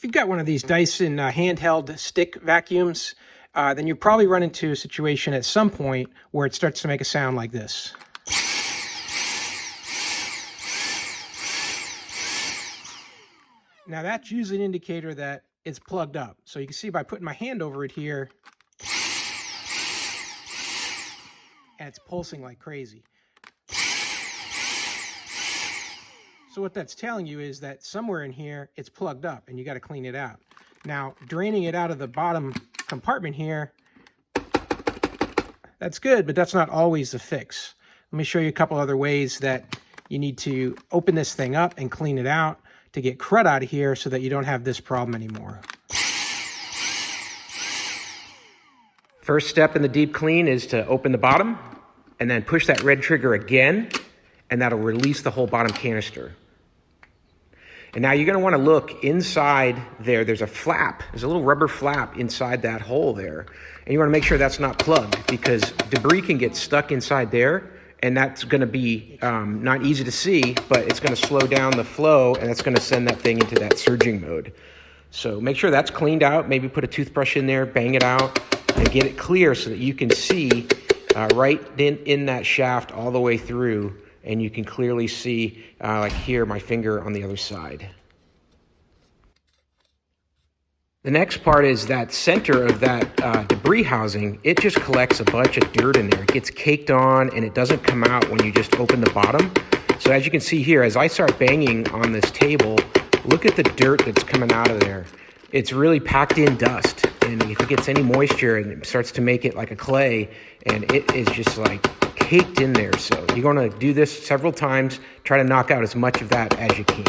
If you've got one of these Dyson handheld stick vacuums, then you probably run into a situation at some point where it starts to make a sound like this. Now that's usually an indicator that it's plugged up. So you can see by putting my hand over it here, and it's pulsing like crazy. So what that's telling you is that somewhere in here, it's plugged up and you got to clean it out. Now, draining it out of the bottom compartment here, that's good, but that's not always the fix. Let me show you a couple other ways that you need to open this thing up and clean it out to get crud out of here so that you don't have this problem anymore. First step in the deep clean is to open the bottom and then push that red trigger again, and that'll release the whole bottom canister. And now you're going to want to look inside there. There's a flap. There's a little rubber flap inside that hole there. And you want to make sure that's not plugged, because debris can get stuck inside there, and that's going to be not easy to see, but it's going to slow down the flow, and that's going to send that thing into that surging mode. So make sure that's cleaned out. Maybe put a toothbrush in there, bang it out, and get it clear so that you can see right in that shaft all the way through. And you can clearly see, like here, my finger on the other side. The next part is that center of that debris housing. It just collects a bunch of dirt in there. It gets caked on, and it doesn't come out when you just open the bottom. So as you can see here, as I start banging on this table, look at the dirt that's coming out of there. It's really packed in dust. And if it gets any moisture, and it starts to make it like a clay, and it is just like caked in there. So you're going to do this several times. Try to knock out as much of that as you can.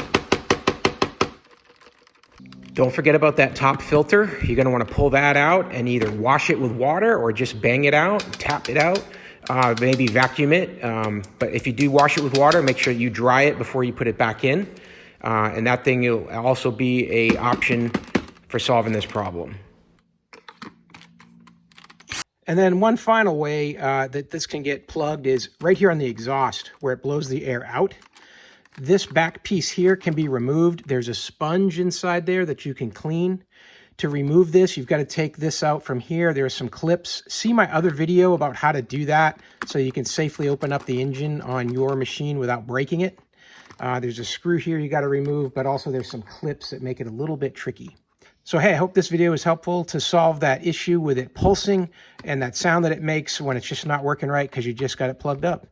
Don't forget about that top filter. You're going to want to pull that out and either wash it with water or just bang it out, tap it out, maybe vacuum it. But if you do wash it with water, make sure you dry it before you put it back in. And that thing will also be an option for solving this problem. And then one final way that this can get plugged is right here on the exhaust where it blows the air out. This back piece here can be removed. There's a sponge inside there that you can clean. To remove this, you've got to take this out from here. There are some clips. See my other video about how to do that so you can safely open up the engine on your machine without breaking it. There's a screw here you got to remove, but also there's some clips that make it a little bit tricky. So hey, I hope this video is helpful to solve that issue with it pulsing and that sound that it makes when it's just not working right because you just got it plugged up.